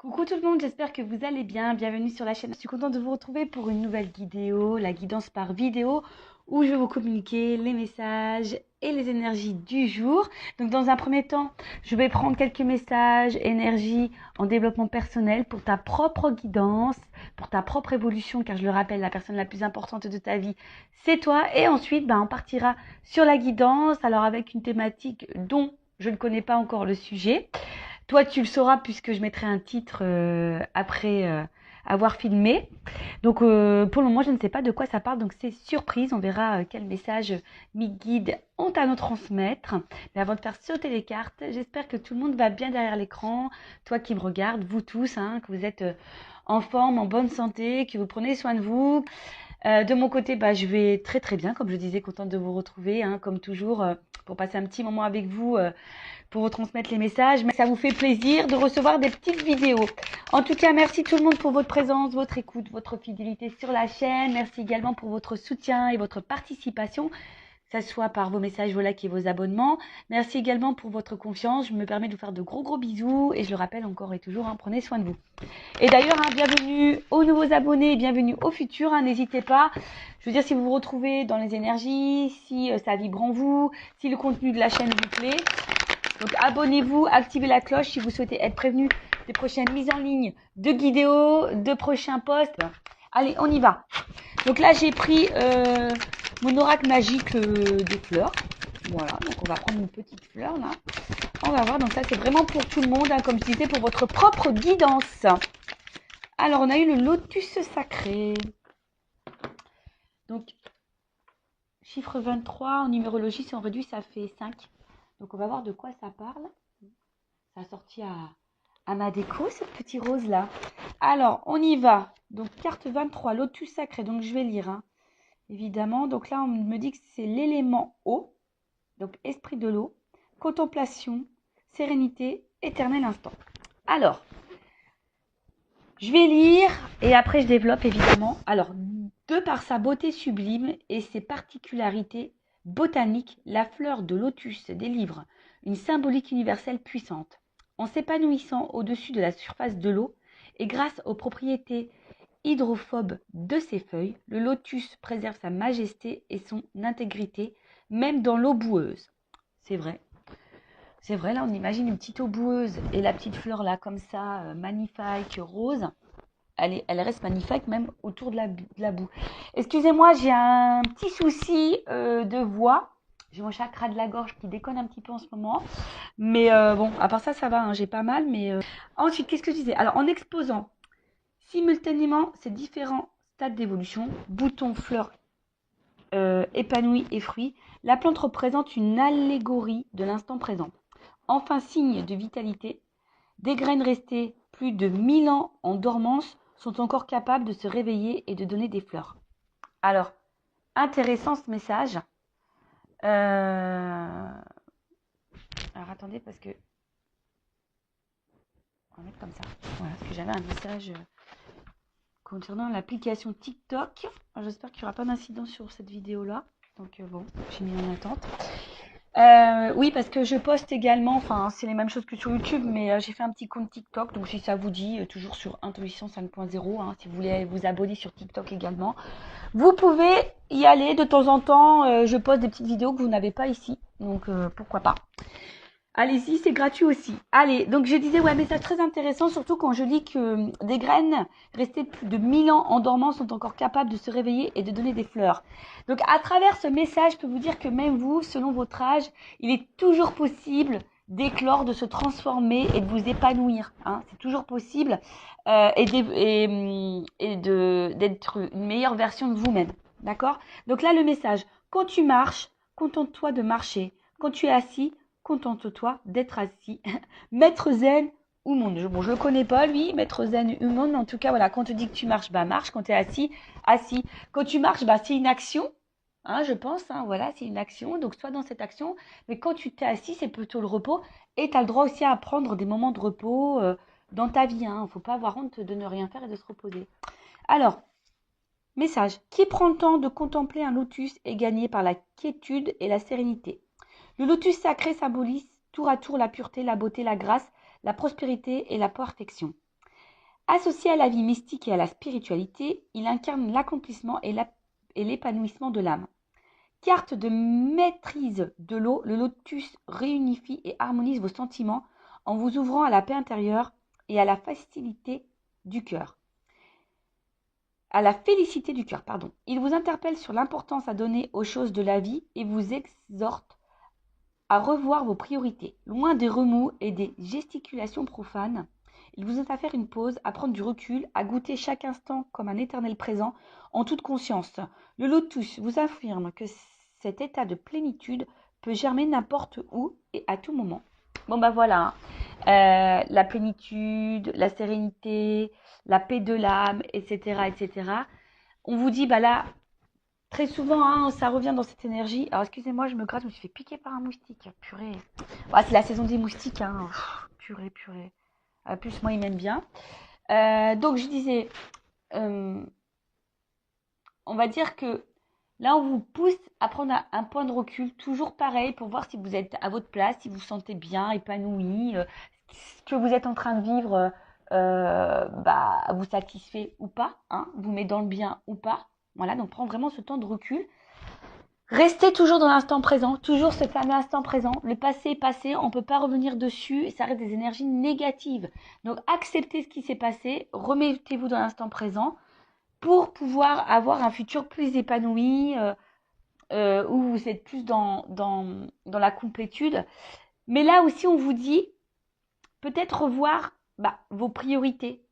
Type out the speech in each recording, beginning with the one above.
Coucou tout le monde, j'espère que vous allez bien. Bienvenue sur la chaîne. Je suis contente de vous retrouver pour une nouvelle vidéo, la guidance par vidéo, où je vais vous communiquer les messages et les énergies du jour. Donc dans un premier temps, je vais prendre quelques messages, énergie en développement personnel pour ta propre guidance, pour ta propre évolution, car je le rappelle, la personne la plus importante de ta vie, c'est toi. Et ensuite, on partira sur la guidance, alors avec une thématique dont je ne connais pas encore le sujet. Toi, tu le sauras puisque je mettrai un titre après avoir filmé. Donc, pour le moment, je ne sais pas de quoi ça parle. Donc, c'est surprise. On verra quel message mes guides ont à nous transmettre. Mais avant de faire sauter les cartes, j'espère que tout le monde va bien derrière l'écran. Toi qui me regardes, vous tous, que vous êtes en forme, en bonne santé, que vous prenez soin de vous. De mon côté, je vais très très bien. Comme je disais, contente de vous retrouver, comme toujours, pour passer un petit moment avec vous. Pour vous transmettre les messages, mais ça vous fait plaisir de recevoir des petites vidéos. En tout cas, merci tout le monde pour votre présence, votre écoute, votre fidélité sur la chaîne. Merci également pour votre soutien et votre participation, que ce soit par vos messages, vos likes et vos abonnements. Merci également pour votre confiance. Je me permets de vous faire de gros bisous et je le rappelle encore et toujours, prenez soin de vous. Et d'ailleurs, bienvenue aux nouveaux abonnés et bienvenue aux futurs. N'hésitez pas. Je veux dire, si vous vous retrouvez dans les énergies, si ça vibre en vous, si le contenu de la chaîne vous plaît. Donc abonnez-vous, activez la cloche si vous souhaitez être prévenu des prochaines mises en ligne de vidéos, de prochains posts. Allez, on y va. Donc là, j'ai pris mon oracle magique des fleurs. Voilà, donc on va prendre une petite fleur là. On va voir, donc ça c'est vraiment pour tout le monde, comme je disais, pour votre propre guidance. Alors, on a eu le lotus sacré. Donc, chiffre 23, en numérologie, si on réduit, ça fait 5. Donc, on va voir de quoi ça parle. Ça a sorti à ma déco, ce petit rose-là. Alors, on y va. Donc, carte 23, lotus sacré. Donc, je vais lire, évidemment. Donc là, on me dit que c'est l'élément eau. Donc, esprit de l'eau, contemplation, sérénité, éternel instant. Alors, je vais lire et après, je développe, évidemment. Alors, de par sa beauté sublime et ses particularités botaniques, la fleur de lotus délivre une symbolique universelle puissante. En s'épanouissant au-dessus de la surface de l'eau et grâce aux propriétés hydrophobes de ses feuilles, le lotus préserve sa majesté et son intégrité, même dans l'eau boueuse. C'est vrai. C'est vrai, là, on imagine une petite eau boueuse et la petite fleur, là, comme ça, magnifique, rose. Elle reste magnifique, même autour de la boue. Excusez-moi, j'ai un petit souci de voix. J'ai mon chakra de la gorge qui déconne un petit peu en ce moment. Mais bon, à part ça, ça va, j'ai pas mal. Mais ensuite, qu'est-ce que je disais? Alors, en exposant simultanément ces différents stades d'évolution, boutons, fleurs, épanouis et fruits, la plante représente une allégorie de l'instant présent. Enfin, signe de vitalité, des graines restées plus de 1000 ans en dormance sont encore capables de se réveiller et de donner des fleurs. Alors, intéressant ce message. Alors, attendez, parce que... On va mettre comme ça. Voilà, parce que j'avais un message concernant l'application TikTok. J'espère qu'il n'y aura pas d'incident sur cette vidéo-là. Donc, bon, j'ai mis en attente. Oui, parce que je poste également, c'est les mêmes choses que sur YouTube, mais j'ai fait un petit compte TikTok, donc si ça vous dit, toujours sur Intuition 5.0, si vous voulez vous abonner sur TikTok également, vous pouvez y aller de temps en temps. Je poste des petites vidéos que vous n'avez pas ici, donc pourquoi pas. Allez-y, c'est gratuit aussi. Allez, donc je disais, message très intéressant, surtout quand je lis que des graines restées plus de 1000 ans en dormance sont encore capables de se réveiller et de donner des fleurs. Donc à travers ce message, je peux vous dire que même vous, selon votre âge, il est toujours possible d'éclore, de se transformer et de vous épanouir. C'est toujours possible et d'être une meilleure version de vous-même. D'accord? Donc là, le message, quand tu marches, contente-toi de marcher. Quand tu es assis, contente-toi d'être assis. Maître zen ou monde. Bon, je le connais pas, lui, maître zen ou monde, mais en tout cas, voilà, quand on te dit que tu marches, marche. Quand tu es assis, assis. Quand tu marches, c'est une action, je pense, voilà, c'est une action. Donc, sois dans cette action. Mais quand tu t'es assis, c'est plutôt le repos. Et tu as le droit aussi à prendre des moments de repos dans ta vie. Il ne faut pas avoir honte de ne rien faire et de se reposer. Alors, message. Qui prend le temps de contempler un lotus est gagné par la quiétude et la sérénité. Le lotus sacré symbolise tour à tour la pureté, la beauté, la grâce, la prospérité et la perfection. Associé à la vie mystique et à la spiritualité, il incarne l'accomplissement et l'épanouissement de l'âme. Carte de maîtrise de l'eau, le lotus réunifie et harmonise vos sentiments en vous ouvrant à la paix intérieure et à la facilité du cœur. À la félicité du cœur, pardon. Il vous interpelle sur l'importance à donner aux choses de la vie et vous exhorte à revoir vos priorités. Loin des remous et des gesticulations profanes, il vous invite à faire une pause, à prendre du recul, à goûter chaque instant comme un éternel présent en toute conscience. Le lotus vous affirme que cet état de plénitude peut germer n'importe où et à tout moment. Bon bah voilà, la plénitude, la sérénité, la paix de l'âme, etc., etc. On vous dit, bah là, très souvent, hein, ça revient dans cette énergie. Alors, excusez-moi, je me gratte, je me suis fait piquer par un moustique. Purée. Ouais, c'est la saison des moustiques, hein. Purée, purée. Plus, moi, ils m'aiment bien. Donc, je disais, on va dire que là, on vous pousse à prendre un point de recul, toujours pareil, pour voir si vous êtes à votre place, si vous vous sentez bien, épanoui, ce que vous êtes en train de vivre vous satisfait ou pas, hein, vous met dans le bien ou pas. Voilà, donc prends vraiment ce temps de recul. Restez toujours dans l'instant présent, toujours ce fameux instant présent. Le passé est passé, on ne peut pas revenir dessus et ça reste des énergies négatives. Donc acceptez ce qui s'est passé, remettez-vous dans l'instant présent pour pouvoir avoir un futur plus épanoui, où vous êtes plus dans la complétude. Mais là aussi, on vous dit peut-être revoir vos priorités,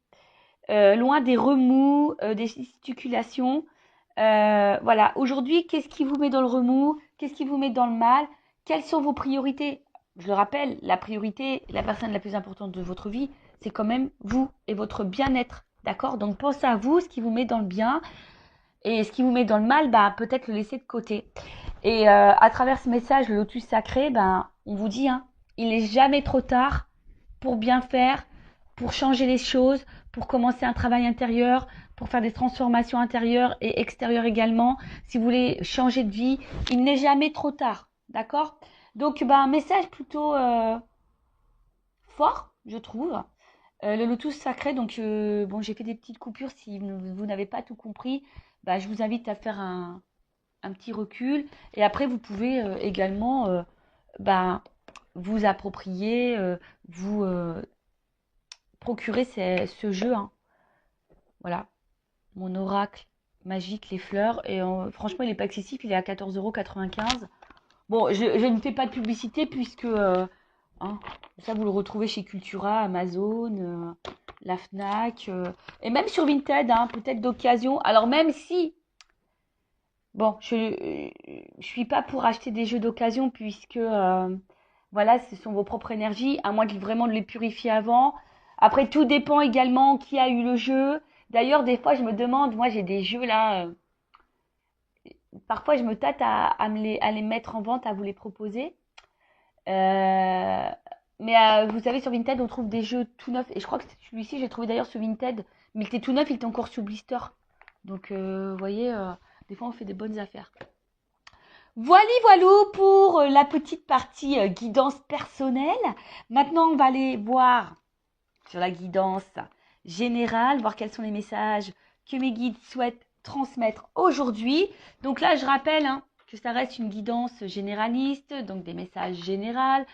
loin des remous, des gesticulations. Voilà, aujourd'hui, qu'est-ce qui vous met dans le remous? Qu'est-ce qui vous met dans le mal? Quelles sont vos priorités? Je le rappelle, la priorité, la personne la plus importante de votre vie, c'est quand même vous et votre bien-être. D'accord? Donc pensez à vous, ce qui vous met dans le bien et ce qui vous met dans le mal, peut-être le laisser de côté. Et à travers ce message, le lotus sacré, on vous dit, hein, il n'est jamais trop tard pour bien faire, pour changer les choses, pour commencer un travail intérieur, pour faire des transformations intérieures et extérieures également. Si vous voulez changer de vie, il n'est jamais trop tard. D'accord? Donc, un message plutôt fort, je trouve. Le lotus sacré, donc j'ai fait des petites coupures. Si vous n'avez pas tout compris, je vous invite à faire un petit recul. Et après, vous pouvez également vous approprier, vous procurer ce jeu. Hein. Voilà, mon oracle magique, les fleurs. Et franchement, il n'est pas excessif, il est à 14,95 €. Bon, je ne fais pas de publicité puisque ça, vous le retrouvez chez Cultura, Amazon, la Fnac, et même sur Vinted, hein, peut-être d'occasion. Alors même si, bon, je suis pas pour acheter des jeux d'occasion puisque, voilà, ce sont vos propres énergies, à moins vraiment de les purifier avant. Après, tout dépend également qui a eu le jeu. D'ailleurs, des fois, je me demande, moi j'ai des jeux là, parfois je me tâte à les mettre en vente, à vous les proposer. Mais vous savez, sur Vinted, on trouve des jeux tout neufs. Et je crois que celui-ci, j'ai trouvé d'ailleurs sur Vinted. Mais il était tout neuf, il était encore sous blister. Donc, vous voyez, des fois, on fait des bonnes affaires. Voilou pour la petite partie guidance personnelle. Maintenant, on va aller voir sur la guidance générale, voir quels sont les messages que mes guides souhaitent transmettre aujourd'hui. Donc là, je rappelle que ça reste une guidance généraliste, donc des messages généraux.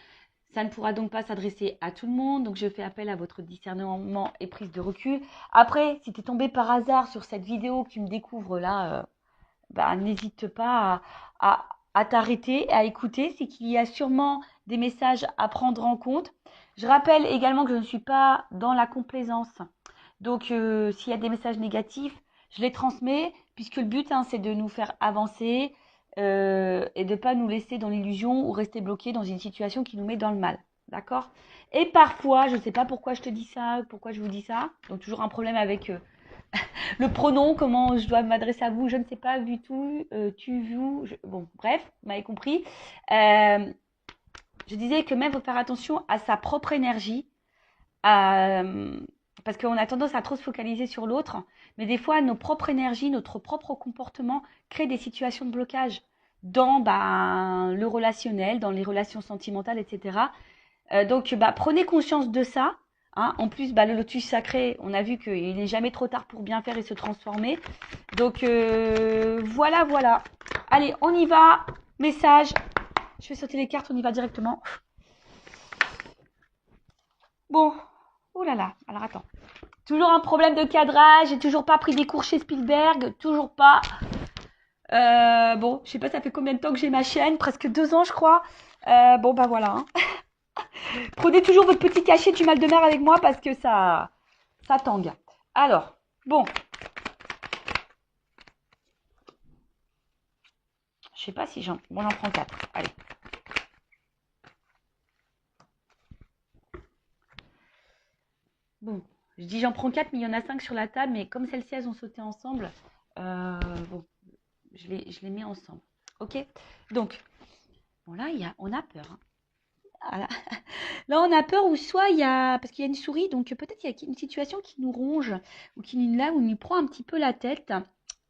Ça ne pourra donc pas s'adresser à tout le monde, donc je fais appel à votre discernement et prise de recul. Après, si tu es tombé par hasard sur cette vidéo que tu me découvres là, n'hésite pas à t'arrêter, à écouter. C'est qu'il y a sûrement des messages à prendre en compte. Je rappelle également que je ne suis pas dans la complaisance. Donc, s'il y a des messages négatifs, je les transmets, puisque le but, c'est de nous faire avancer et de ne pas nous laisser dans l'illusion ou rester bloqué dans une situation qui nous met dans le mal. D'accord? Et parfois, je ne sais pas pourquoi je te dis ça, pourquoi je vous dis ça. Donc, toujours un problème avec le pronom, comment je dois m'adresser à vous, je ne sais pas, vu tout, tu, vous. Bon, bref, vous m'avez compris. Je disais que même, il faut faire attention à sa propre énergie. Parce qu'on a tendance à trop se focaliser sur l'autre, mais des fois, nos propres énergies, notre propre comportement créent des situations de blocage dans le relationnel, dans les relations sentimentales, etc. Donc, prenez conscience de ça. Hein. En plus, bah, le lotus sacré, on a vu qu'il n'est jamais trop tard pour bien faire et se transformer. Donc, voilà, voilà. Allez, on y va. Message. Je vais sauter les cartes, on y va directement. Bon. Oh là là. Alors, attends. Toujours un problème de cadrage. J'ai toujours pas pris des cours chez Spielberg. Toujours pas. Bon, je sais pas, ça fait combien de temps que j'ai ma chaîne. Presque 2 ans, je crois. Bon, bah voilà. Hein. Prenez toujours votre petit cachet du mal de mer avec moi parce que ça tangue. Alors, bon. Je sais pas si j'en prends 4. Allez. Bon, je dis j'en prends 4, mais il y en a 5 sur la table. Mais comme celles-ci, elles ont sauté ensemble, bon, je les mets ensemble. Ok. Donc, bon là, on a peur. Hein. Voilà. Là, on a peur ou soit il y a, parce qu'il y a une souris, donc peut-être il y a une situation qui nous ronge ou qui nous prend un petit peu la tête.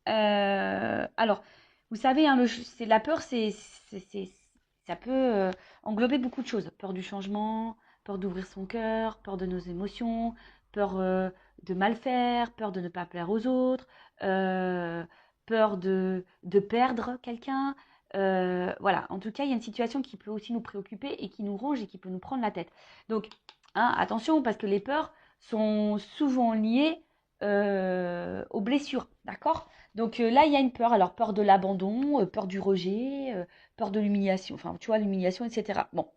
Alors, vous savez, hein, la peur, ça peut englober beaucoup de choses. Peur du changement, peur d'ouvrir son cœur, peur de nos émotions, peur de mal faire, peur de ne pas plaire aux autres, peur de perdre quelqu'un. Voilà, en tout cas, il y a une situation qui peut aussi nous préoccuper et qui nous ronge et qui peut nous prendre la tête. Donc, hein, attention, parce que les peurs sont souvent liées aux blessures, d'accord? Donc là, il y a une peur. Alors, peur de l'abandon, peur du rejet, peur de l'humiliation, enfin, tu vois, l'humiliation, etc. Bon.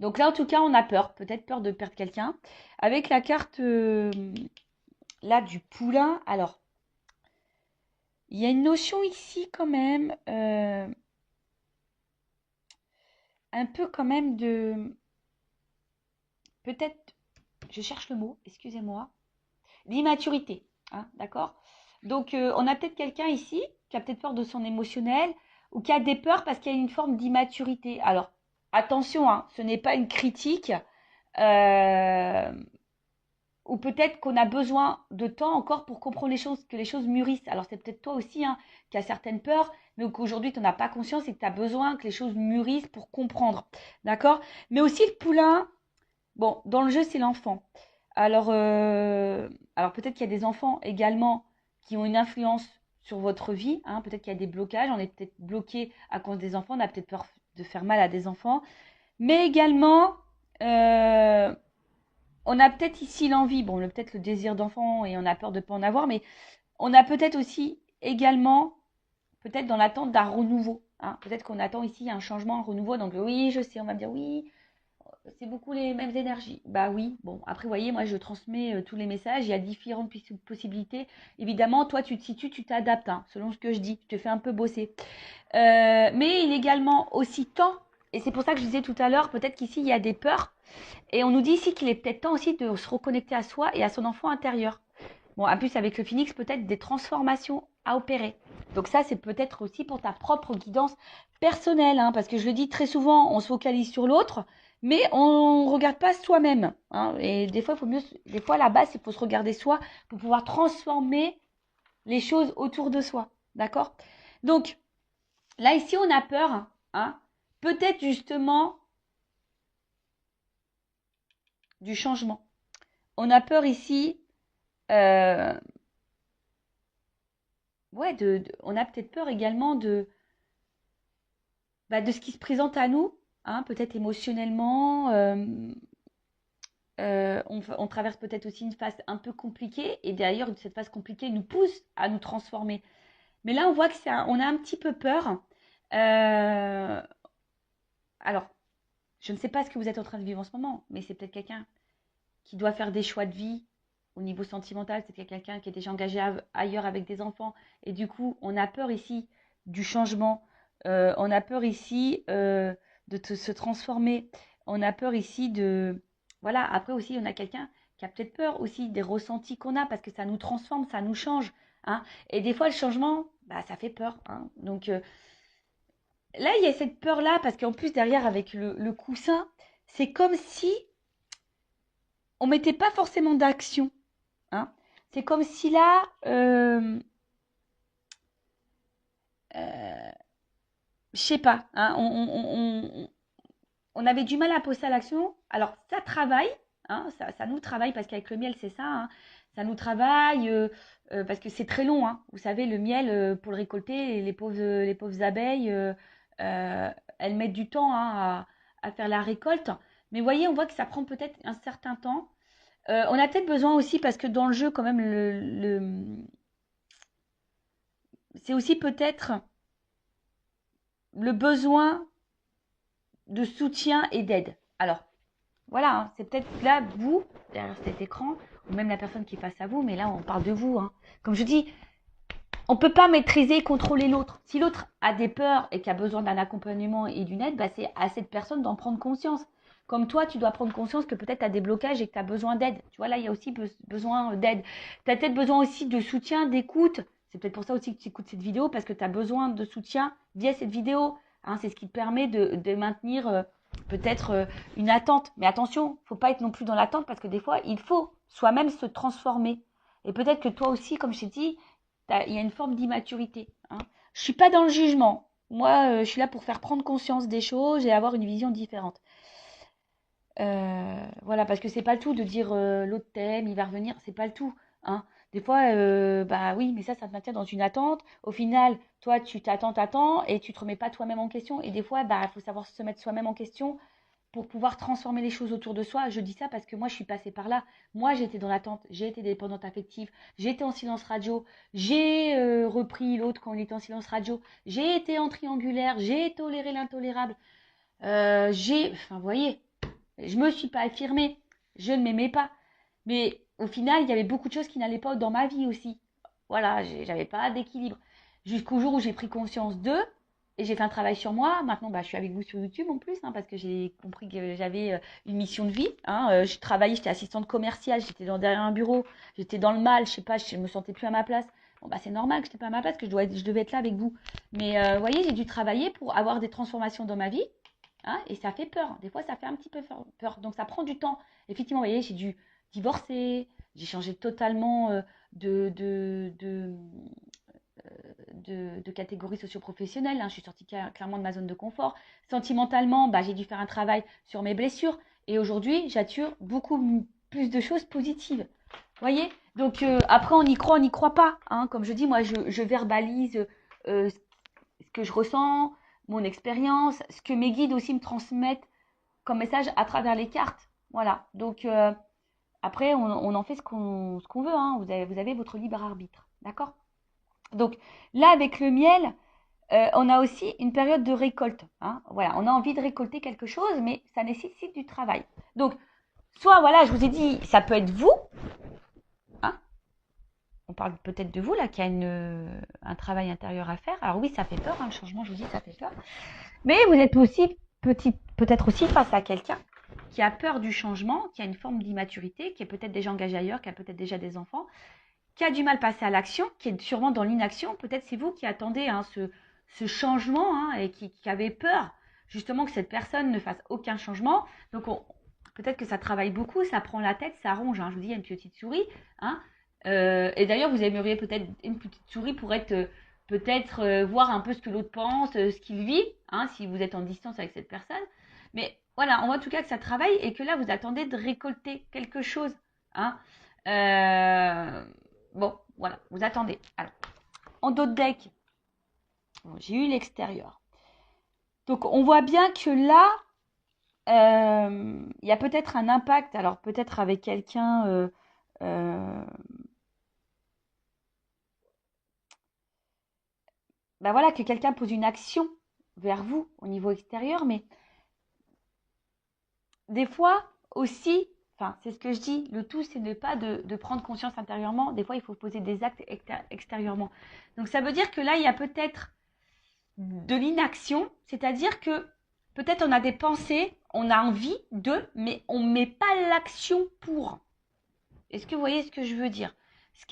Donc là, en tout cas, on a peur, peut-être peur de perdre quelqu'un. Avec la carte, là, du poulain, alors, il y a une notion ici quand même, un peu quand même de... Peut-être, je cherche le mot, excusez-moi, l'immaturité, hein, d'accord? Donc, on a peut-être quelqu'un ici qui a peut-être peur de son émotionnel ou qui a des peurs parce qu'il y a une forme d'immaturité. Alors, attention, hein, ce n'est pas une critique euh, ou peut-être qu'on a besoin de temps encore pour comprendre les choses, que les choses mûrissent. Alors, c'est peut-être toi aussi hein, qui as certaines peurs, mais qu'aujourd'hui, tu n'en as pas conscience et que tu as besoin que les choses mûrissent pour comprendre, d'accord? Mais aussi le poulain, bon, dans le jeu, c'est l'enfant. Alors, alors peut-être qu'il y a des enfants également qui ont une influence sur votre vie. Hein. Peut-être qu'il y a des blocages. On est peut-être bloqué à cause des enfants. On a peut-être peur de faire mal à des enfants. Mais également, euh, on a peut-être ici l'envie. Bon, peut-être le désir d'enfant et on a peur de ne pas en avoir. Mais on a peut-être aussi également, peut-être dans l'attente d'un renouveau. Hein. Peut-être qu'on attend ici un changement, un renouveau. Donc oui, je sais, on va me dire oui, c'est beaucoup les mêmes énergies. Bah oui, bon, après, vous voyez, moi, je transmets tous les messages. Il y a différentes possibilités. Évidemment, toi, tu te situes, tu t'adaptes, hein, selon ce que je dis. Tu te fais un peu bosser. Mais il est également aussi temps, et c'est pour ça que je disais tout à l'heure, peut-être qu'ici, il y a des peurs. Et on nous dit ici qu'il est peut-être temps aussi de se reconnecter à soi et à son enfant intérieur. Bon, en plus, avec le phénix, peut-être des transformations à opérer. Donc ça, c'est peut-être aussi pour ta propre guidance personnelle, hein, parce que je le dis très souvent, on se focalise sur l'autre, mais on ne regarde pas soi-même. Hein, et des fois, des fois, à la base, il faut se regarder soi pour pouvoir transformer les choses autour de soi. D'accord? Donc, là, ici, on a peur, hein, peut-être justement du changement. On a peur ici euh, ouais, on a peut-être peur également de ce qui se présente à nous, hein, peut-être émotionnellement. On traverse peut-être aussi une phase un peu compliquée et d'ailleurs cette phase compliquée nous pousse à nous transformer. Mais là, on voit que on a un petit peu peur. Euh, alors, je ne sais pas ce que vous êtes en train de vivre en ce moment, mais c'est peut-être quelqu'un qui doit faire des choix de vie au niveau sentimental, c'est peut-être quelqu'un qui est déjà engagé ailleurs avec des enfants. Et du coup, on a peur ici du changement. On a peur ici se transformer. On a peur ici de... Voilà, après aussi, on a quelqu'un qui a peut-être peur aussi des ressentis qu'on a parce que ça nous transforme, ça nous change. Hein. Et des fois, le changement, bah, ça fait peur. Hein. Donc là, il y a cette peur-là parce qu'en plus, derrière, avec le coussin, c'est comme si on mettait pas forcément d'action. Hein. C'est comme si là, je sais pas, hein, on avait du mal à passer à l'action. Alors, ça travaille, hein, ça nous travaille, parce qu'avec le miel, c'est ça, hein, ça nous travaille, parce que c'est très long, hein. Vous savez, le miel, pour le récolter, les pauvres abeilles, euh, elles mettent du temps, hein, à faire la récolte. Mais vous voyez, on voit que ça prend peut-être un certain temps. On a peut-être besoin aussi, parce que dans le jeu, quand même, c'est aussi peut-être le besoin de soutien et d'aide. Alors, voilà, hein, c'est peut-être là, vous, derrière cet écran, ou même la personne qui est face à vous, mais là, on parle de vous, hein. Comme je dis, on ne peut pas maîtriser et contrôler l'autre. Si l'autre a des peurs et qui a besoin d'un accompagnement et d'une aide, bah, c'est à cette personne d'en prendre conscience. Comme toi, tu dois prendre conscience que peut-être tu as des blocages et que tu as besoin d'aide. Tu vois, là, il y a aussi besoin d'aide. Tu as peut-être besoin aussi de soutien, d'écoute. C'est peut-être pour ça aussi que tu écoutes cette vidéo, parce que tu as besoin de soutien via cette vidéo. Hein, c'est ce qui te permet de maintenir peut-être une attente. Mais attention, il ne faut pas être non plus dans l'attente, parce que des fois, il faut soi-même se transformer. Et peut-être que toi aussi, comme je t'ai dit, il y a une forme d'immaturité. Hein. Je ne suis pas dans le jugement. Moi, je suis là pour faire prendre conscience des choses et avoir une vision différente. Voilà, parce que c'est pas le tout de dire l'autre thème, il va revenir, c'est pas le tout. Hein. Des fois, bah oui, mais ça te maintient dans une attente. Au final, toi, tu t'attends, et tu te remets pas toi-même en question. Et des fois, bah, il faut savoir se mettre soi-même en question pour pouvoir transformer les choses autour de soi. Je dis ça parce que moi, je suis passée par là. Moi, j'étais dans l'attente, j'ai été dépendante affective, j'étais en silence radio, j'ai repris l'autre quand on était en silence radio, j'ai été en triangulaire, j'ai toléré l'intolérable, enfin, vous voyez, je me suis pas affirmée, je ne m'aimais pas. Mais au final, il y avait beaucoup de choses qui n'allaient pas dans ma vie aussi. Voilà, j'avais pas d'équilibre. Jusqu'au jour où j'ai pris conscience d'eux et j'ai fait un travail sur moi. Maintenant, bah, je suis avec vous sur YouTube en plus, hein, parce que j'ai compris que j'avais une mission de vie. Hein. Je travaillais, j'étais assistante commerciale, j'étais derrière un bureau, j'étais dans le mal, je sais pas, je me sentais plus à ma place. Bon, bah, c'est normal que je n'étais pas à ma place, que je devais être là avec vous. Mais vous voyez, j'ai dû travailler pour avoir des transformations dans ma vie. Hein, et ça fait peur. Des fois, ça fait un petit peu peur. Donc, ça prend du temps. Effectivement, vous voyez, j'ai dû divorcer. J'ai changé totalement de, de, de, de catégorie socio-professionnelle. Hein. Je suis sortie clairement de ma zone de confort. Sentimentalement, bah, j'ai dû faire un travail sur mes blessures. Et aujourd'hui, j'attire beaucoup plus de choses positives. Vous voyez? Donc, après, on n'y croit pas. Hein. Comme je dis, moi, je verbalise ce que je ressens, mon expérience, ce que mes guides aussi me transmettent comme message à travers les cartes. Voilà. Donc, après, on en fait ce qu'on veut. Hein. Vous avez votre libre arbitre. D'accord? Donc, là, avec le miel, on a aussi une période de récolte. Hein. Voilà. On a envie de récolter quelque chose, mais ça nécessite du travail. Donc, soit, voilà, je vous ai dit, ça peut être vous. Hein. On parle peut-être de vous, là, qui a un travail intérieur à faire. Alors oui, ça fait peur. Hein, le changement, je vous dis, ça fait peur. Mais vous êtes aussi peut-être aussi face à quelqu'un qui a peur du changement, qui a une forme d'immaturité, qui est peut-être déjà engagé ailleurs, qui a peut-être déjà des enfants, qui a du mal à passer à l'action, qui est sûrement dans l'inaction. Peut-être c'est vous qui attendez hein, ce changement hein, et qui avez peur justement que cette personne ne fasse aucun changement. Donc peut-être que ça travaille beaucoup, ça prend la tête, ça ronge. Hein. Je vous dis, il y a une petite souris. Hein. Et d'ailleurs, vous aimeriez peut-être une petite souris pour être peut-être voir un peu ce que l'autre pense, ce qu'il vit, hein, si vous êtes en distance avec cette personne. Mais voilà, on voit en tout cas que ça travaille et que là, vous attendez de récolter quelque chose. Hein. Bon, voilà, vous attendez. Alors, en dos de deck, bon, j'ai eu l'extérieur. Donc, on voit bien que là, il y a peut-être un impact, alors peut-être avec quelqu'un... ben voilà, que quelqu'un pose une action vers vous au niveau extérieur, mais des fois aussi, enfin c'est ce que je dis, le tout c'est de pas de prendre conscience intérieurement, des fois il faut poser des actes extérieurement. Donc ça veut dire que là il y a peut-être de l'inaction, c'est-à-dire que peut-être on a des pensées, on a envie de, mais on ne met pas l'action pour. Est-ce que vous voyez ce que je veux dire? Ce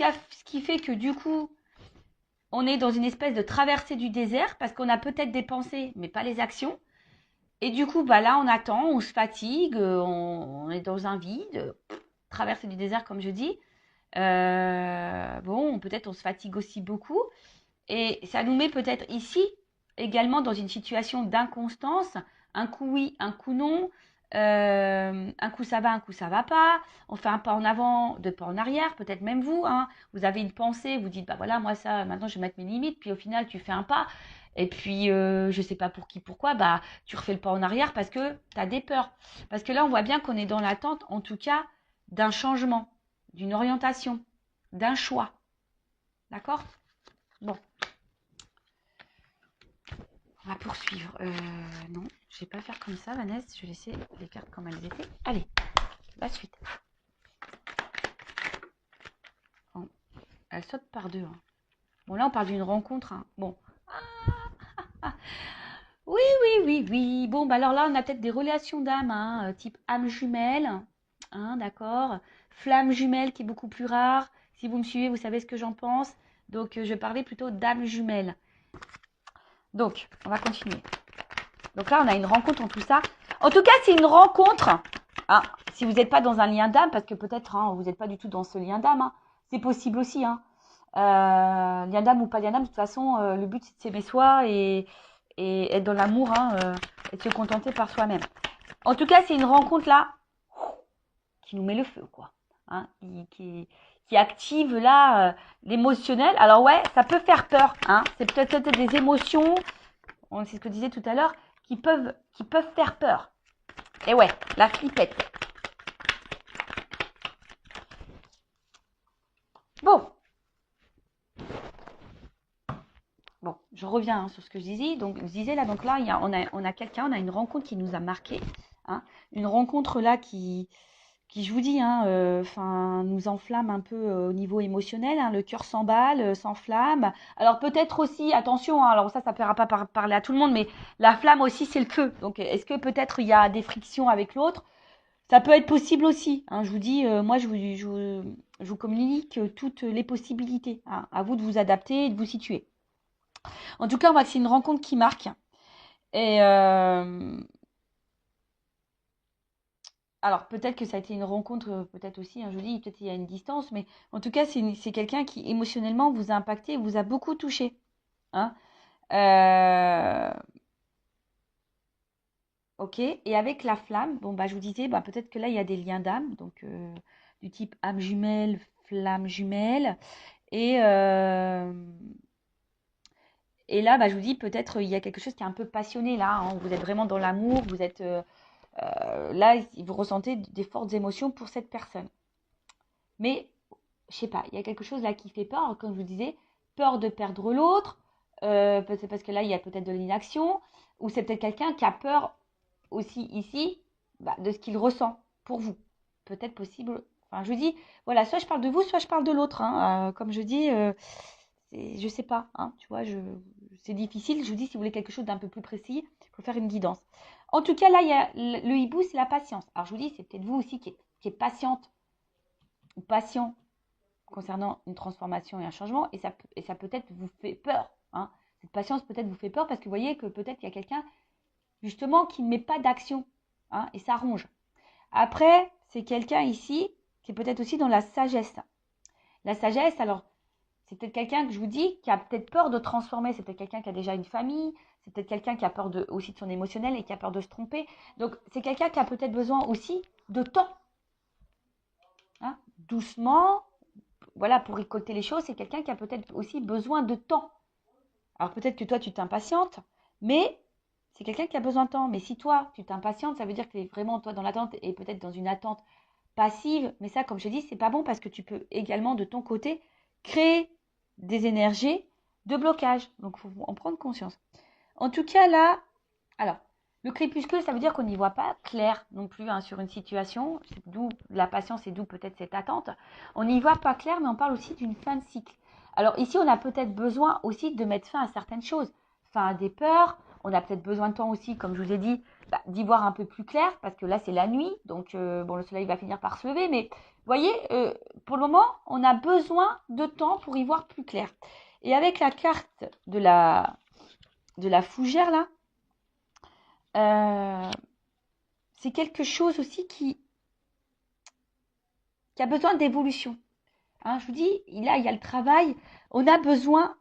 qui fait que du coup, on est dans une espèce de traversée du désert parce qu'on a peut-être des pensées, mais pas les actions. Et du coup, bah là, on attend, on se fatigue, on est dans un vide, traversée du désert, comme je dis. Bon, peut-être on se fatigue aussi beaucoup. Et ça nous met peut-être ici également dans une situation d'inconstance, un coup oui, un coup non. Un coup ça va, un coup ça va pas. On fait un pas en avant, deux pas en arrière, peut-être même vous. Hein, vous avez une pensée, vous dites, bah voilà, moi ça, maintenant je vais mettre mes limites. Puis au final, tu fais un pas. Et puis, je sais pas pour qui, pourquoi, bah tu refais le pas en arrière parce que tu as des peurs. Parce que là, on voit bien qu'on est dans l'attente, en tout cas, d'un changement, d'une orientation, d'un choix. D'accord? Bon, on va poursuivre. Non, je vais pas faire comme ça, Vanessa. Je vais laisser les cartes comme elles étaient. Allez, la suite. Bon, elle saute par deux. Hein. Bon, là, on parle d'une rencontre. Hein. Bon. Ah, oui, oui, oui, oui. Bon, bah alors là, on a peut-être des relations d'âme, hein, type âme jumelle. Hein, d'accord. Flamme jumelle qui est beaucoup plus rare. Si vous me suivez, vous savez ce que j'en pense. Donc, je parlais plutôt d'âme jumelle. Donc, on va continuer. Donc là, on a une rencontre en tout ça. En tout cas, c'est une rencontre. Hein, si vous n'êtes pas dans un lien d'âme, parce que peut-être hein, vous n'êtes pas du tout dans ce lien d'âme, hein, c'est possible aussi. Hein. Lien d'âme ou pas lien d'âme, de toute façon, le but c'est de s'aimer soi et être dans l'amour hein, et de se contenter par soi-même. En tout cas, c'est une rencontre là qui nous met le feu, quoi. Hein, qui active là l'émotionnel. Alors ouais, ça peut faire peur. Hein, c'est peut-être des émotions, c'est ce que je disais tout à l'heure, qui peuvent faire peur. Et ouais, la flippette. Bon. Bon, je reviens hein, sur ce que je disais. Donc, je disais là, donc là, on a quelqu'un, on a une rencontre qui nous a marqué. Hein, une rencontre là qui je vous dis, hein, nous enflamme un peu au niveau émotionnel. Hein, le cœur s'emballe, s'enflamme. Alors peut-être aussi, attention, hein, alors ça ne plaira pas parler à tout le monde, mais la flamme aussi, c'est le feu. Donc, est-ce que peut-être il y a des frictions avec l'autre? Ça peut être possible aussi. Hein, je vous dis, moi, je vous communique toutes les possibilités. Hein, à vous de vous adapter et de vous situer. En tout cas, on voit que c'est une rencontre qui marque. Et alors, peut-être que ça a été une rencontre, peut-être aussi, hein, je vous dis, peut-être il y a une distance, mais en tout cas, c'est quelqu'un qui émotionnellement vous a impacté, vous a beaucoup touché. Hein. Euh, ok, et avec la flamme, bon, bah, je vous disais, bah, peut-être que là, il y a des liens d'âme, donc du type âme jumelle, flamme jumelle. Et, euh, et là, bah, je vous dis, peut-être il y a quelque chose qui est un peu passionné là. Hein, vous êtes vraiment dans l'amour, vous êtes là, vous ressentez des fortes émotions pour cette personne. Mais, je sais pas, il y a quelque chose là qui fait peur, comme je vous disais, peur de perdre l'autre, peut-être parce que là, il y a peut-être de l'inaction, ou c'est peut-être quelqu'un qui a peur aussi ici bah, de ce qu'il ressent pour vous. Peut-être possible. Enfin, je vous dis, voilà, soit je parle de vous, soit je parle de l'autre. Hein. Comme je dis, je sais pas, hein, tu vois, c'est difficile. Je vous dis, si vous voulez quelque chose d'un peu plus précis, il faut faire une guidance. En tout cas, là, il y a le hibou, c'est la patience. Alors, je vous dis, c'est peut-être vous aussi qui êtes patiente ou patient concernant une transformation et un changement, et ça peut-être vous fait peur. Hein. Cette patience peut-être vous fait peur parce que vous voyez que peut-être il y a quelqu'un, justement, qui ne met pas d'action, hein, et ça ronge. Après, c'est quelqu'un ici qui est peut-être aussi dans la sagesse. La sagesse, alors, c'est peut-être quelqu'un que je vous dis qui a peut-être peur de transformer. C'est peut-être quelqu'un qui a déjà une famille. C'est peut-être quelqu'un qui a peur aussi de son émotionnel et qui a peur de se tromper. Donc, c'est quelqu'un qui a peut-être besoin aussi de temps. Hein, doucement, voilà, pour récolter les choses, c'est quelqu'un qui a peut-être aussi besoin de temps. Alors, peut-être que toi, tu t'impatientes, mais c'est quelqu'un qui a besoin de temps. Mais si toi, tu t'impatientes, ça veut dire que tu es vraiment, toi, dans l'attente et peut-être dans une attente passive. Mais ça, comme je dis, c'est pas bon parce que tu peux également, de ton côté, créer des énergies de blocage. Donc, il faut en prendre conscience. En tout cas, là, alors, le crépuscule, ça veut dire qu'on n'y voit pas clair non plus hein, sur une situation. C'est d'où la patience et d'où peut-être cette attente. On n'y voit pas clair, mais on parle aussi d'une fin de cycle. Alors ici, on a peut-être besoin aussi de mettre fin à certaines choses. Fin à des peurs. On a peut-être besoin de temps aussi, comme je vous ai dit, bah, d'y voir un peu plus clair, parce que là, c'est la nuit. Donc, bon, le soleil va finir par se lever. Mais vous voyez, pour le moment, on a besoin de temps pour y voir plus clair. Et avec la carte de la fougère, là, c'est quelque chose aussi qui a besoin d'évolution. Hein, je vous dis, là, il y a le travail. On a besoin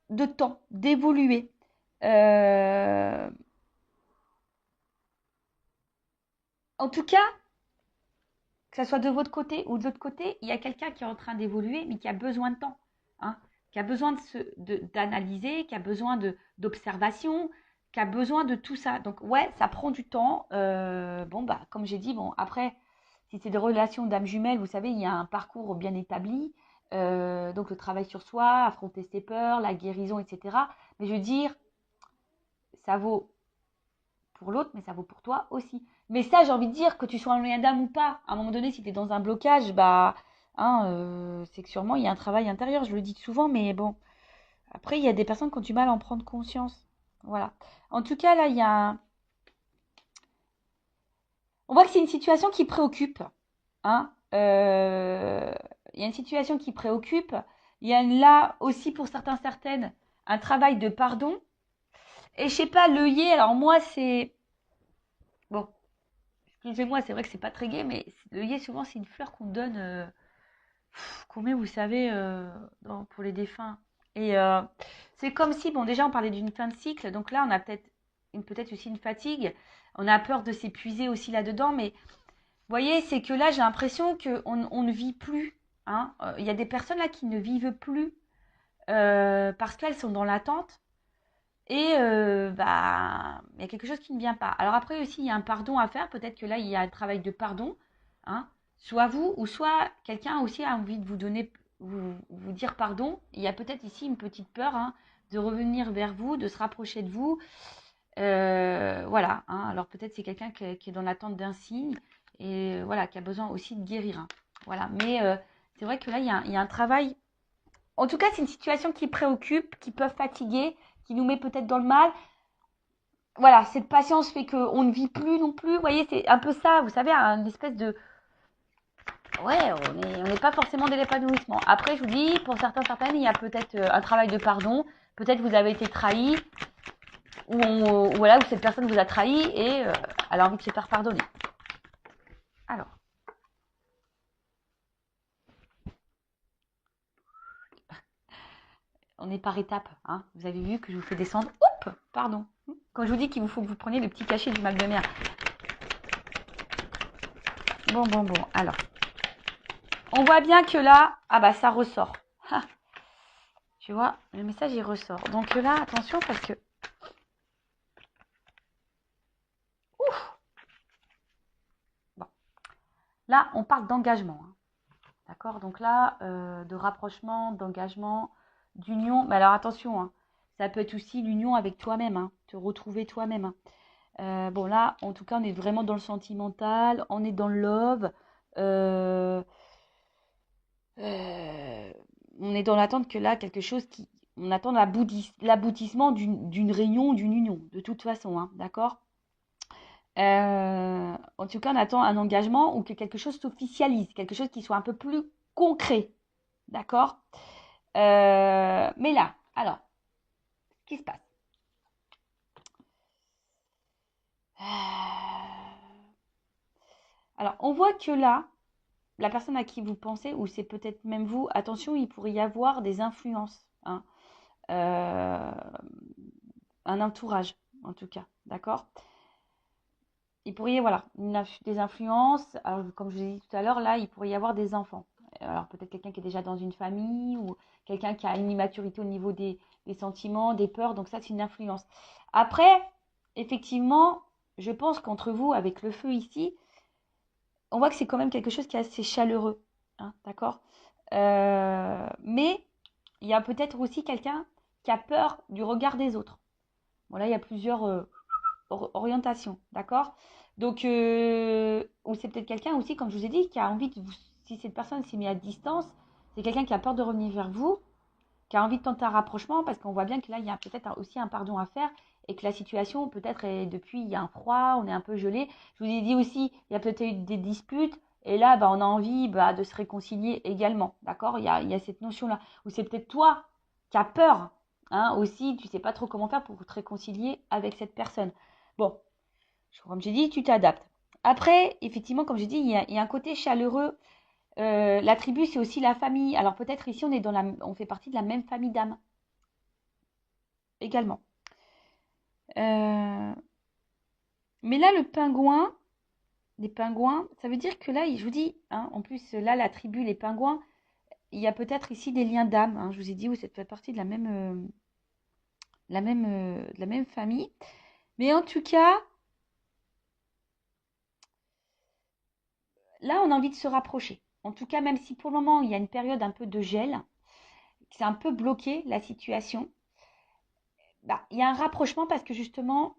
de temps, d'évoluer. En tout cas, que ce soit de votre côté ou de l'autre côté, il y a quelqu'un qui est en train d'évoluer, mais qui a besoin de temps, hein, qui a besoin d'analyser, qui a besoin d'observation, qui a besoin de tout ça. Donc, ouais, ça prend du temps. Bon, bah, comme j'ai dit, bon, après, si c'est des relations d'âme jumelle, vous savez, il y a un parcours bien établi. Donc, le travail sur soi, affronter ses peurs, la guérison, etc. Mais je veux dire, ça vaut pour l'autre, mais ça vaut pour toi aussi. Mais ça, j'ai envie de dire que tu sois un lien d'âme ou pas, à un moment donné, si tu es dans un blocage, bah, hein, c'est que sûrement il y a un travail intérieur. Je le dis souvent, mais bon. Après, il y a des personnes qui ont du mal à en prendre conscience. Voilà. En tout cas, là, il y a on voit que c'est une situation qui préoccupe. Hein. Il y a une situation qui préoccupe. Il y a là aussi, pour certains, certaines, un travail de pardon. Et je sais pas, l'œillet, alors moi, c'est... Bon, excusez-moi, c'est vrai que c'est pas très gai, mais l'œillet, souvent, c'est une fleur qu'on donne, qu'on met, vous savez, pour les défunts. Et c'est comme si, bon, déjà, on parlait d'une fin de cycle, donc là, on a peut-être aussi une fatigue. On a peur de s'épuiser aussi là-dedans, mais vous voyez, c'est que là, j'ai l'impression qu'on ne vit plus. Hein. Il y a des personnes là qui ne vivent plus parce qu'elles sont dans l'attente. Et bah, il y a quelque chose qui ne vient pas. Alors après aussi, il y a un pardon à faire. Peut-être que là, il y a un travail de pardon. Hein. Soit vous, ou soit quelqu'un aussi a envie de vous donner, vous dire pardon. Il y a peut-être ici une petite peur, hein, de revenir vers vous, de se rapprocher de vous. Voilà. Hein. Alors peut-être c'est quelqu'un qui est dans l'attente d'un signe et voilà, qui a besoin aussi de guérir. Hein. Voilà. Mais c'est vrai que là, il y a un travail. En tout cas, c'est une situation qui préoccupe, qui peut fatiguer, qui nous met peut-être dans le mal. Voilà, cette patience fait qu'on ne vit plus non plus. Vous voyez, c'est un peu ça, vous savez, une espèce de... Ouais, on n'est pas forcément dans l'épanouissement. Après, je vous dis, pour certains, certaines, il y a peut-être un travail de pardon. Peut-être vous avez été trahi, voilà, où cette personne vous a trahi et elle a envie de se faire pardonner. Alors. On est par étapes. Hein. Vous avez vu que je vous fais descendre. Oups, pardon. Quand je vous dis qu'il vous faut que vous preniez le petit cachet du mal de mer. Bon. Alors, on voit bien que là, ah bah ça ressort. Ha. Tu vois, le message il ressort. Donc là, attention parce que... Ouf. Bon. Là, on parle d'engagement. Hein. D'accord. Donc là, de rapprochement, d'engagement, d'union. Mais alors attention, hein. Ça peut être aussi l'union avec toi-même. Hein. Te retrouver toi-même. Hein. Bon là, en tout cas, on est vraiment dans le sentimental, on est dans le love, euh, euh, on est dans l'attente que là, quelque chose qui... On attend l'aboutissement d'une réunion, d'une union, de toute façon, hein, d'accord. En tout cas, on attend un engagement ou que quelque chose s'officialise, quelque chose qui soit un peu plus concret, d'accord. Mais là, alors, ce qui se passe. Alors, on voit que là, la personne à qui vous pensez, ou c'est peut-être même vous, attention, il pourrait y avoir des influences, hein, euh, un entourage en tout cas, d'accord. Il pourrait y avoir voilà, des influences, alors, comme je vous ai dit tout à l'heure, là, il pourrait y avoir des enfants. Alors peut-être quelqu'un qui est déjà dans une famille, ou quelqu'un qui a une immaturité au niveau des sentiments, des peurs, donc ça c'est une influence. Après, effectivement, je pense qu'entre vous, avec le feu ici, on voit que c'est quand même quelque chose qui est assez chaleureux, hein, d'accord. Mais il y a peut-être aussi quelqu'un qui a peur du regard des autres. Bon, là, il y a plusieurs orientations, d'accord. Donc, ou c'est peut-être quelqu'un aussi, comme je vous ai dit, qui a envie de vous, si cette personne s'est mise à distance, c'est quelqu'un qui a peur de revenir vers vous, qui a envie de tenter un rapprochement, parce qu'on voit bien que là, il y a peut-être aussi un pardon à faire, et que la situation, peut-être, est depuis, il y a un froid, on est un peu gelé. Je vous ai dit aussi, il y a peut-être eu des disputes, et là, bah, on a envie de se réconcilier également, d'accord. Il y a cette notion-là. Ou c'est peut-être toi qui as peur, hein, aussi, tu sais pas trop comment faire pour te réconcilier avec cette personne. Bon, comme j'ai dit, tu t'adaptes. Après, effectivement, comme j'ai dit, il y a un côté chaleureux. La tribu, c'est aussi la famille. Alors peut-être ici, on fait partie de la même famille d'âmes également. Mais là, le pingouin, des pingouins, ça veut dire que là, je vous dis, hein, en plus, là, la tribu, les pingouins, il y a peut-être ici des liens d'âme. Hein, je vous ai dit, oui, ça fait partie de de la même famille. Mais en tout cas, là, on a envie de se rapprocher. En tout cas, même si pour le moment, il y a une période un peu de gel, c'est un peu bloqué la situation, bah, il y a un rapprochement parce que justement,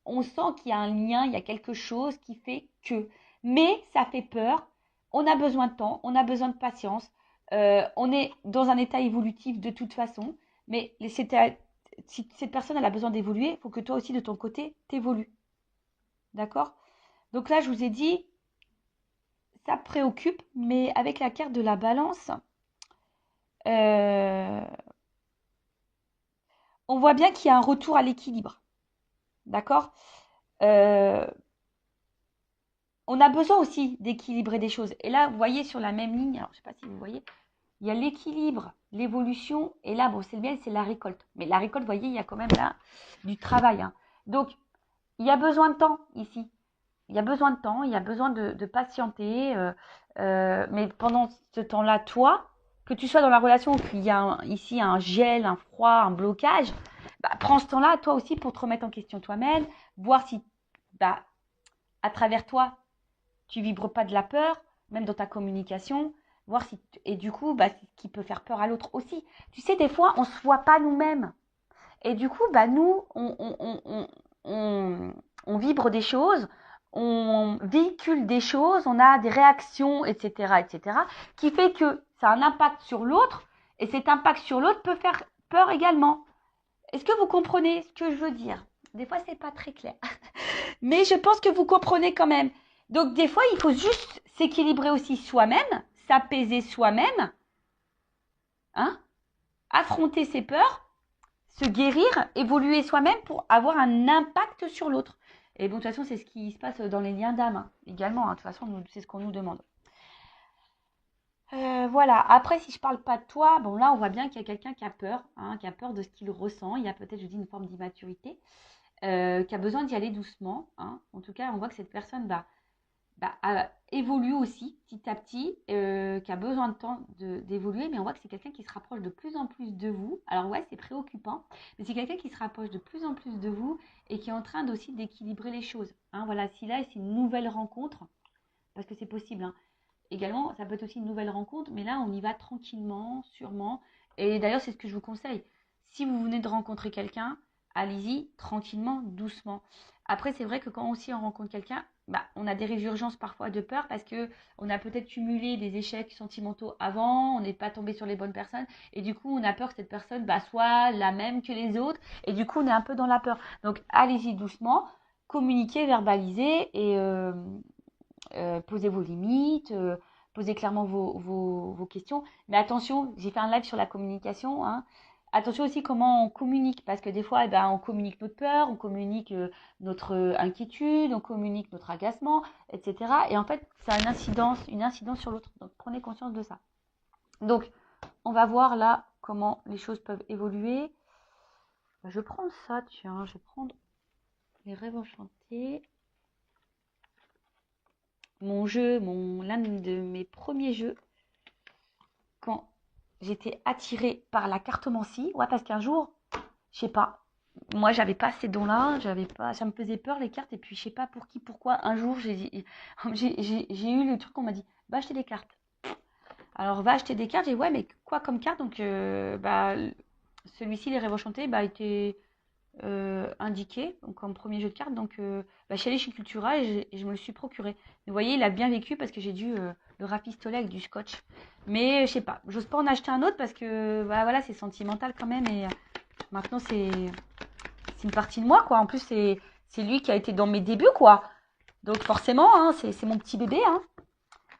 on sent qu'il y a un lien, il y a quelque chose qui fait que. Mais ça fait peur. On a besoin de temps, on a besoin de patience. On est dans un état évolutif de toute façon. Mais si cette personne elle a besoin d'évoluer, il faut que toi aussi de ton côté t'évolues. D'accord? Donc là, je vous ai dit, ça préoccupe, mais avec la carte de la balance, euh, on voit bien qu'il y a un retour à l'équilibre. D'accord? Euh, on a besoin aussi d'équilibrer des choses. Et là, vous voyez sur la même ligne, alors je ne sais pas si vous voyez, il y a l'équilibre, l'évolution, et là, bon, c'est le miel, c'est la récolte. Mais la récolte, vous voyez, il y a quand même là du travail. Hein. Donc, il y a besoin de temps ici. Il y a besoin de temps, il y a besoin de patienter. Mais pendant ce temps-là, toi, que tu sois dans la relation où il y a ici un gel, un froid, un blocage, bah, prends ce temps-là, toi aussi, pour te remettre en question toi-même, voir si, bah, à travers toi, tu vibres pas de la peur, même dans ta communication, voir si et du coup, bah, c'est ce qui peut faire peur à l'autre aussi. Tu sais, des fois, on se voit pas nous-mêmes. Et du coup, bah, nous, on vibre des choses, on véhicule des choses, on a des réactions, etc., qui fait que ça a un impact sur l'autre, et cet impact sur l'autre peut faire peur également. Est-ce que vous comprenez ce que je veux dire? Des fois, c'est pas très clair. Mais je pense que vous comprenez quand même. Donc, des fois, il faut juste s'équilibrer aussi soi-même, s'apaiser soi-même, hein, affronter ses peurs, se guérir, évoluer soi-même pour avoir un impact sur l'autre. Et bon, de toute façon, c'est ce qui se passe dans les liens d'âme hein, également. Hein. De toute façon, c'est ce qu'on nous demande. Voilà. Après, si je parle pas de toi, bon là, on voit bien qu'il y a quelqu'un qui a peur, hein, qui a peur de ce qu'il ressent. Il y a peut-être, je dis, une forme d'immaturité, qui a besoin d'y aller doucement. Hein. En tout cas, on voit que cette personne évolue aussi petit à petit, qui a besoin de temps d'évoluer, mais on voit que c'est quelqu'un qui se rapproche de plus en plus de vous. Alors ouais, c'est préoccupant, mais c'est quelqu'un qui se rapproche de plus en plus de vous et qui est en train aussi d'équilibrer les choses. Hein, voilà, si là, c'est une nouvelle rencontre, parce que c'est possible. Hein. Également, ça peut être aussi une nouvelle rencontre, mais là, on y va tranquillement, sûrement. Et d'ailleurs, c'est ce que je vous conseille. Si vous venez de rencontrer quelqu'un, allez-y tranquillement, doucement. Après, c'est vrai que quand aussi on rencontre quelqu'un, bah, on a des résurgences parfois de peur parce que on a peut-être cumulé des échecs sentimentaux avant, on n'est pas tombé sur les bonnes personnes et du coup on a peur que cette personne soit la même que les autres et du coup on est un peu dans la peur. Donc allez-y doucement, communiquez, verbalisez et posez vos limites, posez clairement vos questions. Mais attention, j'ai fait un live sur la communication. Hein. Attention aussi comment on communique, parce que des fois, eh ben, on communique notre peur, on communique notre inquiétude, on communique notre agacement, etc. Et en fait, ça a une incidence sur l'autre. Donc, prenez conscience de ça. Donc, on va voir là comment les choses peuvent évoluer. Je vais prendre ça, tiens, je vais prendre les rêves enchantés. L'un de mes premiers jeux, quand j'étais attirée par la cartomancie, ouais, parce qu'un jour, je sais pas, moi j'avais pas ces dons-là, ça me faisait peur les cartes, et puis je sais pas pour qui, pourquoi, un jour j'ai eu le truc, on m'a dit, va acheter des cartes. Alors va acheter des cartes, j'ai dit, ouais, mais quoi comme carte? Donc, celui-ci, les rêves enchantés, était indiqué donc comme premier jeu de cartes. Donc, je suis allée chez Cultura et je me le suis procuré. Mais vous voyez, il a bien vécu parce que j'ai dû le rafistoler avec du scotch. Mais je sais pas, j'ose pas en acheter un autre parce que voilà, c'est sentimental quand même. Et maintenant, c'est une partie de moi, quoi. En plus, c'est lui qui a été dans mes débuts, quoi. Donc, forcément, hein, c'est mon petit bébé. Hein.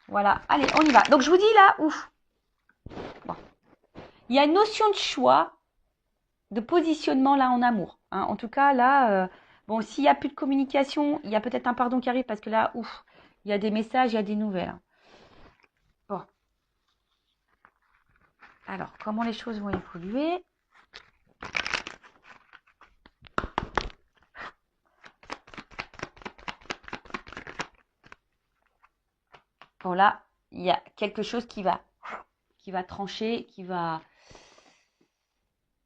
Voilà, allez, on y va. Donc, je vous dis là, ouf. Bon. Il y a une notion de choix de positionnement là en amour. Hein. En tout cas, là, bon, s'il n'y a plus de communication, il y a peut-être un pardon qui arrive parce que là, ouf, il y a des messages, il y a des nouvelles. Hein. Bon. Alors, comment les choses vont évoluer? bon là, il y a quelque chose qui va trancher, qui va...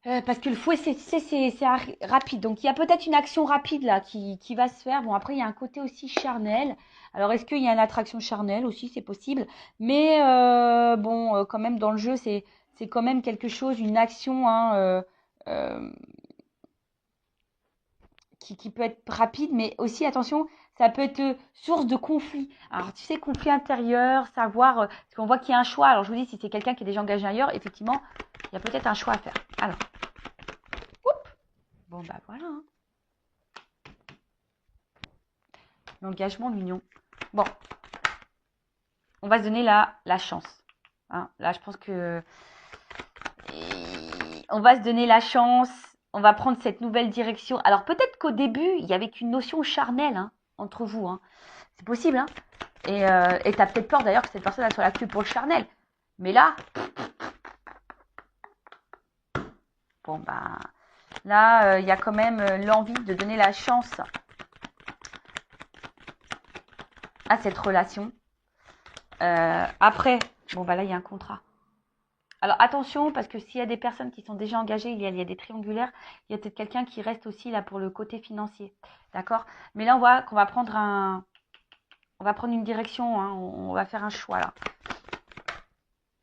parce que le fouet, c'est rapide. Donc, il y a peut-être une action rapide là qui va se faire. Bon, après, il y a un côté aussi charnel. Alors, est-ce qu'il y a une attraction charnelle aussi? C'est possible. Mais bon, quand même, dans le jeu, c'est quand même quelque chose, une action hein, euh, qui peut être rapide. Mais aussi, attention, ça peut être source de conflit. Alors, tu sais, conflit intérieur, savoir... parce qu'on voit qu'il y a un choix. Alors, je vous dis, si c'est quelqu'un qui est déjà engagé ailleurs, effectivement, il y a peut-être un choix à faire. Alors, bon, bah voilà. Hein. L'engagement, l'union. Bon, on va se donner la chance. Hein. Là, je pense que on va se donner la chance. On va prendre cette nouvelle direction. Alors, peut-être qu'au début, il y avait qu'une notion charnelle hein, entre vous. Hein. C'est possible. Hein. Et tu as peut-être peur d'ailleurs que cette personne elle soit là que pour le charnel. Mais là, bon, bah, là, il y a quand même l'envie de donner la chance à cette relation. Après, bon, bah là, il y a un contrat. Alors attention, parce que s'il y a des personnes qui sont déjà engagées, il y a des triangulaires, il y a peut-être quelqu'un qui reste aussi là pour le côté financier. D'accord? Mais là, on voit qu'on va prendre une direction, hein, on va faire un choix là.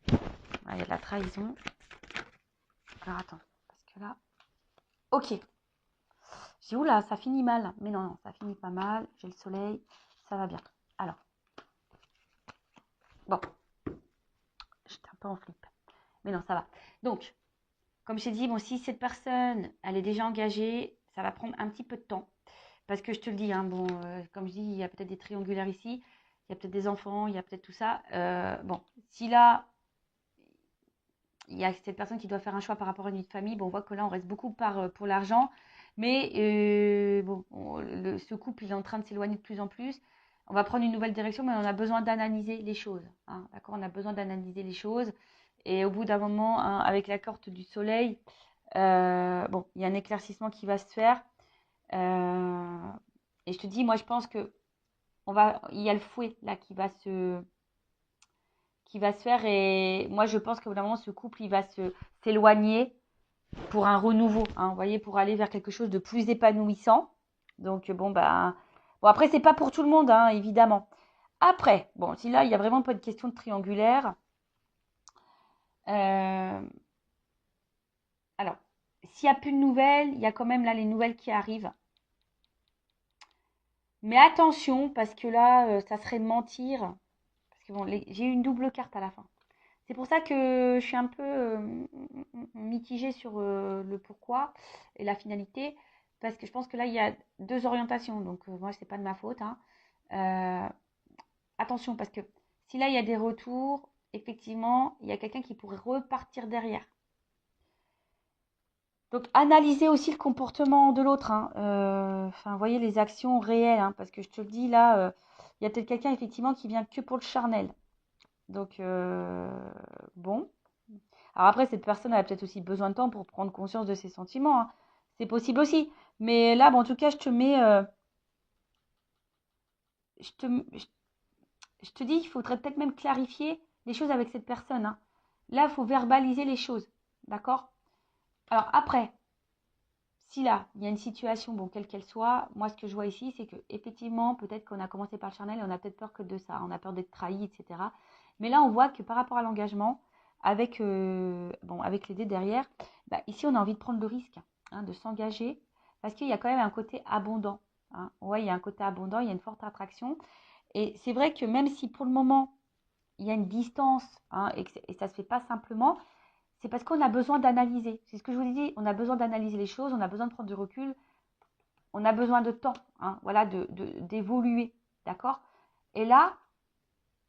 Là, il y a de la trahison. Alors attends, parce que là. Ok. Je dis, oula, ça finit mal. Mais non, non, ça finit pas mal. J'ai le soleil, ça va bien. Alors. Bon. J'étais un peu en flip. Mais non, ça va. Donc, comme j'ai dit, bon, si cette personne, elle est déjà engagée, ça va prendre un petit peu de temps. Parce que je te le dis, hein, bon, comme je dis, il y a peut-être des triangulaires ici, il y a peut-être des enfants, il y a peut-être tout ça. Bon, si là, il y a cette personne qui doit faire un choix par rapport à une vie de famille, bon, on voit que là, on reste beaucoup pour l'argent. Mais bon, ce couple, il est en train de s'éloigner de plus en plus. On va prendre une nouvelle direction, mais on a besoin d'analyser les choses. Hein, d'accord? On a besoin d'analyser les choses. Et au bout d'un moment, hein, avec la carte du soleil, bon, il y a un éclaircissement qui va se faire. Et je te dis, moi, je pense que il y a le fouet là qui va se faire. Et moi, je pense qu'au bout d'un moment, ce couple, il va s'éloigner pour un renouveau. Hein, vous voyez, pour aller vers quelque chose de plus épanouissant. Donc, bon, bah, bon, après, c'est pas pour tout le monde, hein, évidemment. Après, bon, si là, il y a vraiment pas de question de triangulaire. Alors, s'il n'y a plus de nouvelles, il y a quand même là les nouvelles qui arrivent. Mais attention, parce que là, ça serait mentir. Parce que bon, j'ai eu une double carte à la fin. C'est pour ça que je suis un peu mitigée sur le pourquoi et la finalité. Parce que je pense que là, il y a deux orientations. Donc, moi, c'est pas de ma faute. Hein. Attention, parce que si là, il y a des retours, effectivement, il y a quelqu'un qui pourrait repartir derrière. Donc, analysez aussi le comportement de l'autre. Hein. Enfin, voyez les actions réelles. Hein, parce que je te le dis, là, il y a peut-être quelqu'un, effectivement, qui vient que pour le charnel. Donc, bon. Alors après, cette personne a peut-être aussi besoin de temps pour prendre conscience de ses sentiments. Hein. C'est possible aussi. Mais là, bon, en tout cas, je te mets... je te dis, il faudrait peut-être même clarifier les choses avec cette personne. Hein. Là, il faut verbaliser les choses. D'accord? Alors après, si là, il y a une situation, bon, quelle qu'elle soit, moi, ce que je vois ici, c'est que effectivement, peut-être qu'on a commencé par le charnel et on a peut-être peur que de ça. On a peur d'être trahi, etc. Mais là, on voit que par rapport à l'engagement, avec, avec les dés derrière, bah, ici, on a envie de prendre le risque hein, de s'engager parce qu'il y a quand même un côté abondant. Hein. Ouais, il y a un côté abondant, il y a une forte attraction. Et c'est vrai que même si pour le moment, il y a une distance hein, et ça ne se fait pas simplement, c'est parce qu'on a besoin d'analyser. C'est ce que je vous ai dit, on a besoin d'analyser les choses, on a besoin de prendre du recul, on a besoin de temps, hein, voilà, d'évoluer, d'accord? Et là,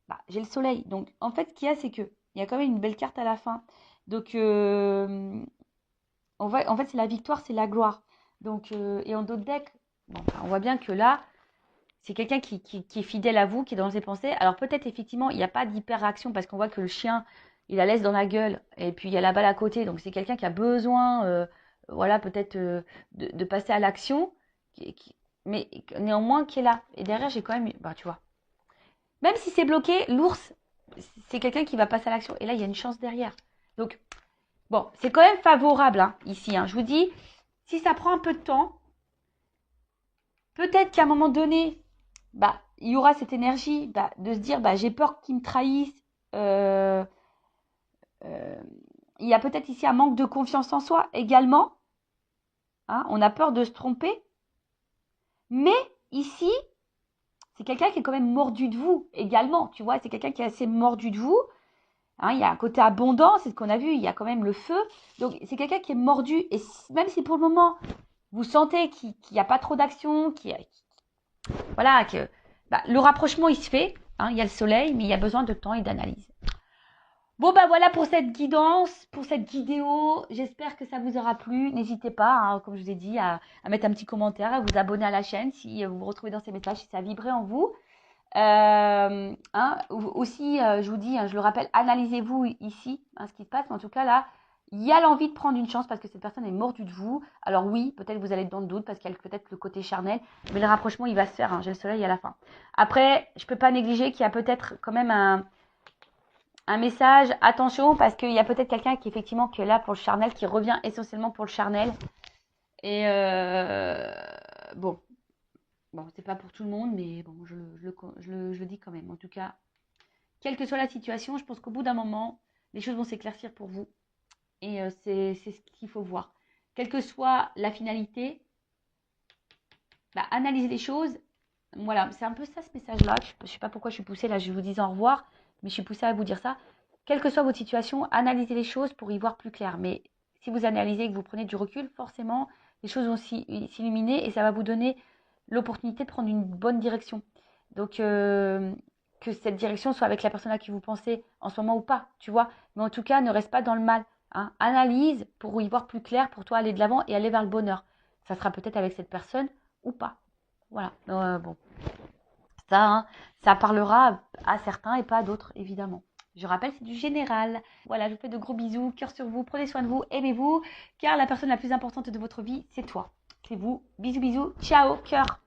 bah, j'ai le soleil. Donc, en fait, ce qu'il y a, c'est qu'il y a quand même une belle carte à la fin. Donc, en fait, c'est la victoire, c'est la gloire. Donc, et en d'autres decks, bon, bah, on voit bien que là, c'est quelqu'un qui est fidèle à vous, qui est dans ses pensées. Alors peut-être effectivement, il n'y a pas d'hyper-réaction parce qu'on voit que le chien, il la laisse dans la gueule. Et puis il y a la balle à côté. Donc c'est quelqu'un qui a besoin, voilà, peut-être de passer à l'action. Mais néanmoins qui est là. Et derrière, j'ai quand même, bah tu vois. Même si c'est bloqué, l'ours, c'est quelqu'un qui va passer à l'action. Et là, il y a une chance derrière. Donc, bon, c'est quand même favorable hein, ici. Hein. Je vous dis, si ça prend un peu de temps, peut-être qu'à un moment donné, bah, il y aura cette énergie bah, de se dire, bah, j'ai peur qu'ils me trahissent. Euh, euh, il y a peut-être ici un manque de confiance en soi également. Hein, on a peur de se tromper. Mais ici, c'est quelqu'un qui est quand même mordu de vous également. Tu vois, c'est quelqu'un qui est assez mordu de vous. Hein, il y a un côté abondant, c'est ce qu'on a vu, il y a quand même le feu. Donc, c'est quelqu'un qui est mordu. Et même si pour le moment, vous sentez qu'il n'y a pas trop d'action, voilà, que bah, le rapprochement, il se fait. Hein, il y a le soleil, mais il y a besoin de temps et d'analyse. Bon, bah voilà pour cette guidance, pour cette vidéo. J'espère que ça vous aura plu. N'hésitez pas, hein, comme je vous ai dit, à mettre un petit commentaire, à vous abonner à la chaîne si vous vous retrouvez dans ces messages, si ça a vibré en vous. Hein, aussi, je vous dis, hein, je le rappelle, analysez-vous ici, hein, ce qui se passe. Mais en tout cas, là, il y a l'envie de prendre une chance parce que cette personne est mordue de vous. Alors oui, peut-être vous allez être dans le doute parce qu'il y a peut-être le côté charnel. Mais le rapprochement, il va se faire. Hein, j'ai le soleil à la fin. Après, je ne peux pas négliger qu'il y a peut-être quand même un message. Attention parce qu'il y a peut-être quelqu'un qui effectivement qui est là pour le charnel, qui revient essentiellement pour le charnel. Et bon. Bon, c'est pas pour tout le monde, mais bon, je le dis quand même. En tout cas, quelle que soit la situation, je pense qu'au bout d'un moment, les choses vont s'éclaircir pour vous. Et c'est ce qu'il faut voir. Quelle que soit la finalité, bah, analysez les choses. Voilà, c'est un peu ça ce message-là. Je ne sais pas pourquoi je suis poussée, là je vous dis au revoir, mais je suis poussée à vous dire ça. Quelle que soit votre situation, analysez les choses pour y voir plus clair. Mais si vous analysez et que vous prenez du recul, forcément, les choses vont s'illuminer et ça va vous donner l'opportunité de prendre une bonne direction. Donc, que cette direction soit avec la personne à qui vous pensez en ce moment ou pas, tu vois. Mais en tout cas, ne reste pas dans le mal. Hein. Analyse pour y voir plus clair, pour toi aller de l'avant et aller vers le bonheur. Ça sera peut-être avec cette personne ou pas. Voilà. Bon, ça, hein, ça parlera à certains et pas à d'autres, évidemment. Je rappelle, c'est du général. Voilà, je vous fais de gros bisous, cœur sur vous, prenez soin de vous, aimez-vous, car la personne la plus importante de votre vie, c'est toi. C'est vous. Bisous, bisous, ciao, cœur.